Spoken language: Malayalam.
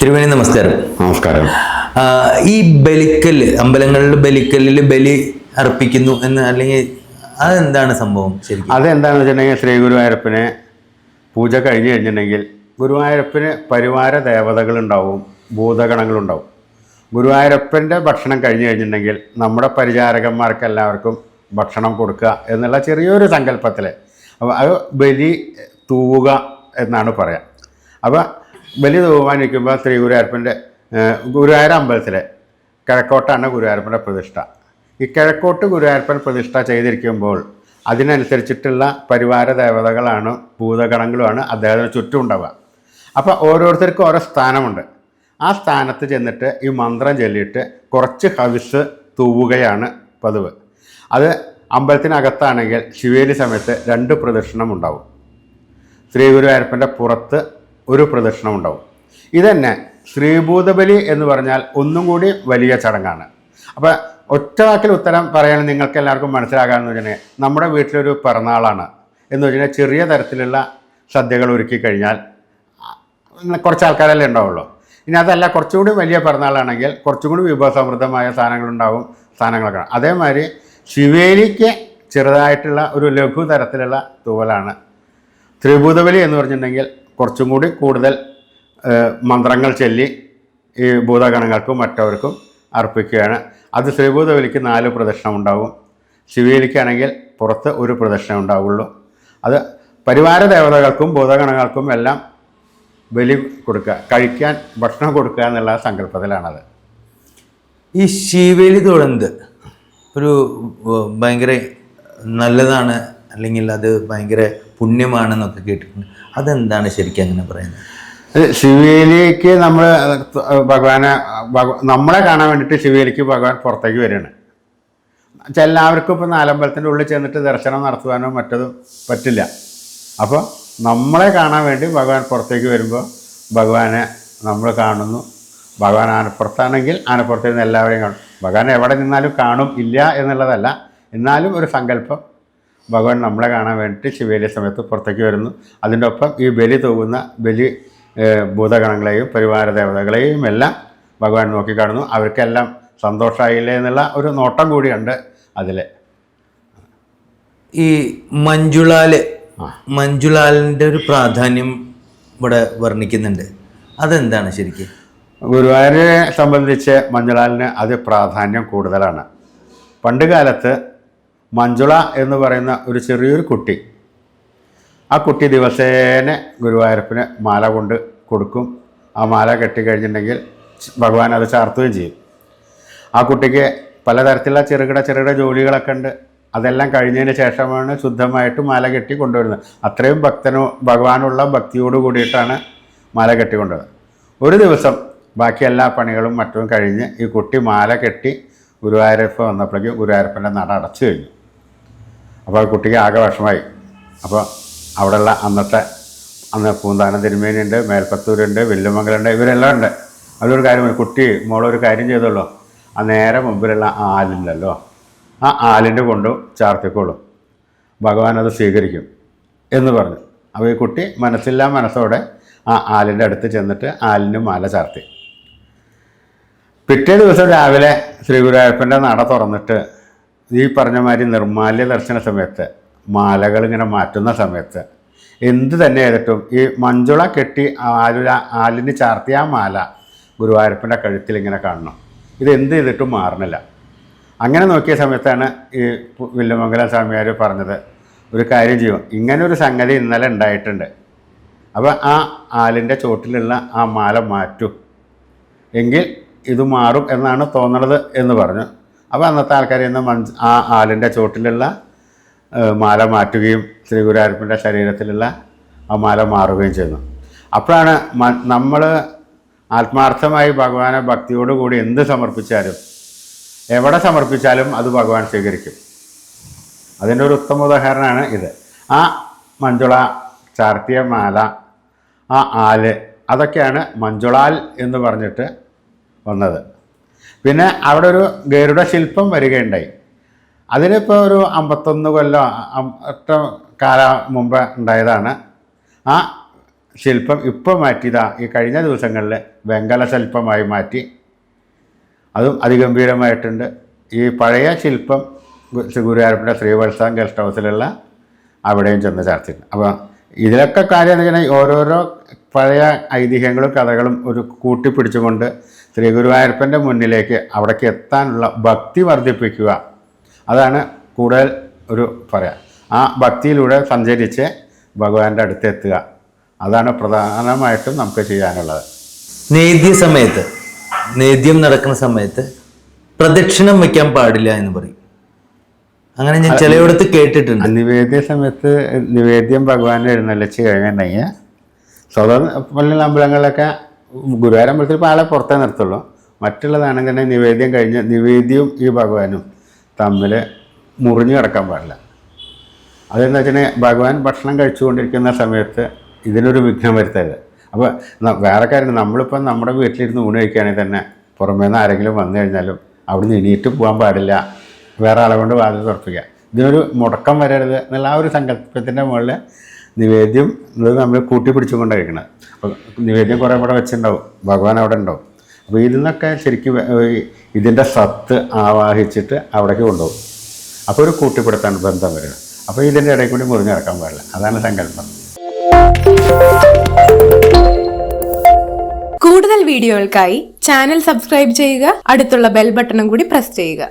തിരുവേണി നമസ്കാരം. നമസ്കാരം. ഈ ബലിക്കല്ല്, അമ്പലങ്ങളിൽ ബലിക്കല്ലിൽ ബലി അർപ്പിക്കുന്നു എന്ന്, അല്ലെങ്കിൽ അതെന്താണ് സംഭവം ശരിക്കും? അതെന്താണെന്ന് വെച്ചിട്ടുണ്ടെങ്കിൽ, ശ്രീ ഗുരുവായൂരപ്പന് പൂജ കഴിഞ്ഞ് കഴിഞ്ഞിട്ടുണ്ടെങ്കിൽ ഗുരുവായൂരപ്പന് പരിവാര ദേവതകളുണ്ടാവും, ഭൂതഗണങ്ങളുണ്ടാവും. ഗുരുവായൂരപ്പൻ്റെ ഭക്ഷണം കഴിഞ്ഞ് കഴിഞ്ഞിട്ടുണ്ടെങ്കിൽ നമ്മുടെ പരിചാരകന്മാർക്ക് എല്ലാവർക്കും ഭക്ഷണം കൊടുക്കുക എന്നുള്ള ചെറിയൊരു സങ്കല്പത്തിൽ, അപ്പോൾ അത് ബലി തൂവുക എന്നാണ് പറയാം. അപ്പോൾ ബലി തൂവാനിരിക്കുമ്പോൾ ശ്രീ ഗുരുവായൂർ അമ്പലത്തിലെ കിഴക്കോട്ടാണ് ഗുരുവായൂരപ്പൻ്റെ പ്രതിഷ്ഠ. ഈ കിഴക്കോട്ട് ഗുരുവായൂരപ്പൻ പ്രതിഷ്ഠ ചെയ്തിരിക്കുമ്പോൾ അതിനനുസരിച്ചിട്ടുള്ള പരിവാര ദേവതകളാണ്, ഭൂതഗണങ്ങളുമാണ് അദ്ദേഹത്തിന് ചുറ്റും ഉണ്ടാവുക. അപ്പോൾ ഓരോരുത്തർക്കും ഓരോ സ്ഥാനമുണ്ട്. ആ സ്ഥാനത്ത് ചെന്നിട്ട് ഈ മന്ത്രം ചൊല്ലിയിട്ട് കുറച്ച് ഹവിസ് തൂവുകയാണ് പതിവ്. അത് അമ്പലത്തിനകത്താണെങ്കിൽ ശിവേലി സമയത്ത് 2 പ്രദക്ഷിണം ഉണ്ടാവും. ശ്രീ ഗുരുവായൂരപ്പൻ്റെ പുറത്ത് 1 പ്രദക്ഷിണം ഉണ്ടാവും. ഇതന്നെ ശ്രീഭൂതബലി എന്ന് പറഞ്ഞാൽ ഒന്നും കൂടി വലിയ ചടങ്ങാണ്. അപ്പോൾ ഒറ്റ വാക്കിൽ ഉത്തരം പറയുകയാണെങ്കിൽ നിങ്ങൾക്ക് എല്ലാവർക്കും മനസ്സിലാകാമെന്ന് വെച്ചിട്ടുണ്ടെങ്കിൽ, നമ്മുടെ വീട്ടിലൊരു പിറന്നാളാണ് എന്ന് വെച്ചാൽ ചെറിയ തരത്തിലുള്ള സദ്യകൾ ഒരുക്കി കഴിഞ്ഞാൽ കുറച്ച് ആൾക്കാരല്ലേ ഉണ്ടാവുള്ളൂ. ഇനി അതല്ല, കുറച്ചുകൂടി വലിയ പിറന്നാളാണെങ്കിൽ കുറച്ചും കൂടി വിഭവസമൃദ്ധമായ സാധനങ്ങളുണ്ടാവും, സാധനങ്ങളൊക്കെ. അതേമാതിരി ശിവേലിക്ക് ചെറുതായിട്ടുള്ള ഒരു ലഘു തരത്തിലുള്ള തൂവലാണ്. ത്രിഭൂതബലി എന്ന് പറഞ്ഞിട്ടുണ്ടെങ്കിൽ കുറച്ചും കൂടി കൂടുതൽ മന്ത്രങ്ങൾ ചൊല്ലി ഈ ഭൂതഗണങ്ങൾക്കും മറ്റവർക്കും അർപ്പിക്കുകയാണ്. അത് ശ്രീഭൂതബലിക്ക് 4 പ്രദക്ഷിണം ഉണ്ടാവും. ശിവേലിക്കാണെങ്കിൽ പുറത്ത് 1 പ്രദക്ഷിണം ഉണ്ടാവുള്ളൂ. അത് പരിവാര ദേവതകൾക്കും ഭൂതഗണങ്ങൾക്കും എല്ലാം ബലി കൊടുക്കുക, കഴിക്കാൻ ഭക്ഷണം കൊടുക്കുക എന്നുള്ള സങ്കല്പത്തിലാണത്. ഈ ശിവേലി തൊഴുന്നത് ഒരു ഭയങ്കര നല്ലതാണ്, അല്ലെങ്കിൽ അത് ഭയങ്കര പുണ്യമാണെന്നൊക്കെ കേട്ടിട്ടുണ്ട്. അതെന്താണ് ശരിക്കും അങ്ങനെ പറയുന്നത്? ശിവേലിക്ക് നമ്മൾ നമ്മളെ കാണാൻ വേണ്ടിയിട്ട് ശിവേലിക്ക് ഭഗവാൻ പുറത്തേക്ക് വരികയാണ്. എല്ലാവർക്കും ഇപ്പോൾ നാലമ്പലത്തിൻ്റെ ഉള്ളിൽ ചെന്നിട്ട് ദർശനം നടത്തുവാനോ മറ്റതും പറ്റില്ല. അപ്പോൾ നമ്മളെ കാണാൻ വേണ്ടി ഭഗവാൻ പുറത്തേക്ക് വരുമ്പോൾ ഭഗവാനെ നമ്മൾ കാണുന്നു. ഭഗവാൻ ആനപ്പുറത്താണെങ്കിൽ ആനപ്പുറത്ത് നിന്ന് എല്ലാവരെയും കാണും. ഭഗവാൻ എവിടെ നിന്നാലും കാണും, ഇല്ല എന്നുള്ളതല്ല. എന്നാലും ഒരു സങ്കല്പം, ഭഗവാൻ നമ്മളെ കാണാൻ വേണ്ടിയിട്ട് ശിവേലി സമയത്ത് പുറത്തേക്ക് വരുന്നു. അതിൻ്റെ ഒപ്പം ഈ ബലി തൂകുന്ന ബലി ഭൂതഗണങ്ങളെയും പരിവാര ദേവതകളെയും എല്ലാം ഭഗവാൻ നോക്കിക്കാണുന്നു. അവർക്കെല്ലാം സന്തോഷമായില്ലേ എന്നുള്ള ഒരു നോട്ടം കൂടിയുണ്ട് അതിൽ. ഈ മഞ്ജുളാലിൻ്റെ ഒരു പ്രാധാന്യം ഇവിടെ വർണ്ണിക്കുന്നുണ്ട്. അതെന്താണ് ശരിക്കും? ഗുരുവായൂരെ സംബന്ധിച്ച് മഞ്ജുളാലിന് അത് പ്രാധാന്യം കൂടുതലാണ്. പണ്ട് കാലത്ത് മഞ്ജുള എന്ന് പറയുന്ന ഒരു ചെറിയൊരു കുട്ടി, ആ കുട്ടി ദിവസേന ഗുരുവായൂരപ്പന് മാല കൊണ്ട് കൊടുക്കും. ആ മാല കെട്ടിക്കഴിഞ്ഞിട്ടുണ്ടെങ്കിൽ ഭഗവാൻ അത് ചാർത്തുകയും ചെയ്യും. ആ കുട്ടിക്ക് പലതരത്തിലുള്ള ചെറുകിട ജോലികളൊക്കെ ഉണ്ട്. അതെല്ലാം കഴിഞ്ഞതിന് ശേഷമാണ് ശുദ്ധമായിട്ട് മാല കെട്ടി കൊണ്ടുവരുന്നത്. അത്രയും ഭഗവാനുള്ള ഭക്തിയോട് കൂടിയിട്ടാണ് മാല കെട്ടി കൊണ്ടുവരുന്നത്. ഒരു ദിവസം ബാക്കി എല്ലാ പണികളും മറ്റും കഴിഞ്ഞ് ഈ കുട്ടി മാല കെട്ടി ഗുരുവായൂരപ്പ വന്നപ്പോഴേക്കും ഗുരുവായൂരപ്പൻ്റെ നട അടച്ചു കഴിഞ്ഞു. അപ്പോൾ ആ കുട്ടിക്ക് ആകെ വിഷമായി. അപ്പോൾ അവിടെയുള്ള അന്ന് പൂന്താനം തിരുമേനിയുണ്ട്, മേൽപ്പത്തൂരുണ്ട്, വില്ലുമംഗലുണ്ട്, ഇവരെല്ലാം ഉണ്ട്. അതൊരു കാര്യം, കുട്ടി മോളൊരു കാര്യം ചെയ്തോളൂ, ആ നേരെ മുമ്പിലുള്ള ആലില്ലല്ലോ, ആ ആലിൻ്റെ കൊണ്ട് ചാർത്തിക്കോളും, ഭഗവാൻ അത് സ്വീകരിക്കും എന്ന് പറഞ്ഞു. അപ്പോൾ ഈ കുട്ടി മനസ്സില്ലാ മനസ്സോടെ ആ ആലിൻ്റെ അടുത്ത് ചെന്നിട്ട് ആലിന് മാല ചാർത്തി. പിറ്റേ ദിവസം രാവിലെ ശ്രീ ഗുരുവായൂരപ്പൻ്റെ നട തുറന്നിട്ട് ഈ പറഞ്ഞ മാതിരി നിർമ്മാല്യ ദർശന സമയത്ത്, മാലകൾ ഇങ്ങനെ മാറ്റുന്ന സമയത്ത് എന്ത് തന്നെ ചെയ്തിട്ടും ഈ മഞ്ജുള കെട്ടി ആലിന് ചാർത്തിയ ആ മാല ഗുരുവായൂരപ്പൻ്റെ കഴുത്തിൽ ഇങ്ങനെ കാണണം. ഇത് എന്ത് ചെയ്തിട്ടും മാറണില്ല. അങ്ങനെ നോക്കിയ സമയത്താണ് ഈ വില്ലുമംഗലം സ്വാമിയാർ പറഞ്ഞത്, ഒരു കാര്യം ചെയ്യും, ഇങ്ങനൊരു സംഗതി ഇന്നലെ ഉണ്ടായിട്ടുണ്ട്, അപ്പോൾ ആ ആലിൻ്റെ ചോട്ടിലുള്ള ആ മാല മാറ്റും എങ്കിൽ ഇത് മാറും എന്നാണ് തോന്നണത് എന്ന് പറഞ്ഞു. അപ്പോൾ അന്നത്തെ ആൾക്കാർ ഇന്ന് ആ ആലിൻ്റെ ചോട്ടിലുള്ള മാല മാറ്റുകയും ശ്രീ ഗുരുവായൂരപ്പൻ്റെ ശരീരത്തിലുള്ള ആ മാല മാറുകയും ചെയ്യുന്നു. അപ്പോഴാണ് നമ്മൾ ആത്മാർത്ഥമായി ഭഗവാനെ ഭക്തിയോടുകൂടി എന്ത് സമർപ്പിച്ചാലും, എവിടെ സമർപ്പിച്ചാലും അത് ഭഗവാൻ സ്വീകരിക്കും. അതിൻ്റെ ഒരു ഉത്തമ ഉദാഹരണമാണ് ഇത്. ആ മഞ്ജുള ചാർത്തിയ മാല, ആ ആല്, അതൊക്കെയാണ് മഞ്ജുളാൽ എന്ന് പറഞ്ഞിട്ട് വന്നത്. പിന്നെ അവിടെ ഒരു ഗരുഡ ശില്പം വരികയുണ്ടായി. അതിനിപ്പോൾ ഒരു 51 കൊല്ലം കാലം മുമ്പ് ഉണ്ടായതാണ്. ആ ശില്പം ഇപ്പോൾ മാറ്റിയതാ ഈ കഴിഞ്ഞ ദിവസങ്ങളിൽ വെങ്കല ശില്പമായി മാറ്റി. അതും അതിഗംഭീരമായിട്ടുണ്ട്. ഈ പഴയ ശില്പം ഗുരുവായൂരപ്പൻ്റെ ശ്രീവത്സം ഗസ്റ്റ് ഹൗസിലുള്ള അവിടെയും ചെന്ന് ചാർത്തിട്ടുണ്ട്. അപ്പോൾ ഇതിലൊക്കെ കാര്യം എന്ന് വെച്ചാൽ ഓരോരോ പഴയ ഐതിഹ്യങ്ങളും കഥകളും ഒരു കൂട്ടിപ്പിടിച്ചുകൊണ്ട് ശ്രീ ഗുരുവായൂരപ്പൻ്റെ മുന്നിലേക്ക് അവിടേക്ക് എത്താനുള്ള ഭക്തി വർദ്ധിപ്പിക്കുക. അതാണ് കൂടുതൽ ഒരു പറയാം. ആ ഭക്തിയിലൂടെ സഞ്ചരിച്ച് ഭഗവാന്റെ അടുത്ത് എത്തുക. അതാണ് പ്രധാനമായിട്ടും നമുക്ക് ചെയ്യാനുള്ളത്. നേദ്യം നടക്കുന്ന സമയത്ത് പ്രദക്ഷിണം വയ്ക്കാൻ പാടില്ല എന്ന് പറയും. അങ്ങനെ ഞാൻ ചിലയിടത്ത് കേട്ടിട്ടുണ്ട്. നിവേദ്യ സമയത്ത് നിവേദ്യം ഭഗവാനെ എഴുന്നള്ളിച്ച് കഴിഞ്ഞിട്ടുണ്ടെങ്കിൽ സ്വതം പല അമ്പലങ്ങളിലൊക്കെ ഗുരുവായൂർ അമ്പലത്തിൽ ഇപ്പോൾ ആളെ പുറത്തേ നിർത്തുള്ളൂ. മറ്റുള്ളതാണെങ്കിൽ തന്നെ നിവേദ്യം കഴിഞ്ഞ് നിവേദ്യവും ഈ ഭഗവാനും തമ്മിൽ മുറിഞ്ഞു കിടക്കാൻ പാടില്ല. അതെന്ന് വെച്ചിട്ടുണ്ടെങ്കിൽ ഭഗവാൻ ഭക്ഷണം കഴിച്ചുകൊണ്ടിരിക്കുന്ന സമയത്ത് ഇതിനൊരു വിഘ്നം വരുത്തരുത്. അപ്പോൾ വേറെ കാര്യം, നമ്മളിപ്പോൾ നമ്മുടെ വീട്ടിലിരുന്ന് ഊണ് കഴിക്കുകയാണെങ്കിൽ തന്നെ പുറമേ നിന്ന് ആരെങ്കിലും വന്നു കഴിഞ്ഞാലും അവിടുന്ന് എണീറ്റ് പോകാൻ പാടില്ല, വേറെ ആളെ കൊണ്ട് വാതിൽ തുറപ്പിക്കുക. ഇതിനൊരു മുടക്കം വരരുത് എന്നുള്ള ആ ഒരു സങ്കല്പത്തിൻ്റെ മുകളിൽ നിവേദ്യം ഇത് നമ്മൾ കൂട്ടിപ്പിടിച്ചുകൊണ്ട് കഴിക്കണം. അപ്പോൾ നിവേദ്യം കുറേ കൂടെ വെച്ചിട്ടുണ്ടാവും, ഭഗവാൻ അവിടെ ഉണ്ടാവും. അപ്പോൾ ഇതിൽ നിന്നൊക്കെ ശരിക്കും ഇതിൻ്റെ സത്ത് ആവാഹിച്ചിട്ട് അവിടേക്ക് കൊണ്ടുപോകും. അപ്പോൾ ഒരു കൂട്ടിപ്പിടുത്താണ് ബന്ധം വരുന്നത്. അപ്പോൾ ഇതിൻ്റെ ഇടയിൽ കൂടി മുറിഞ്ഞു കിടക്കാൻ പാടില്ല. അതാണ് സങ്കല്പം. കൂടുതൽ വീഡിയോകൾക്കായി ചാനൽ സബ്സ്ക്രൈബ് ചെയ്യുക, അടുത്തുള്ള ബെൽ ബട്ടണും കൂടി പ്രസ് ചെയ്യുക.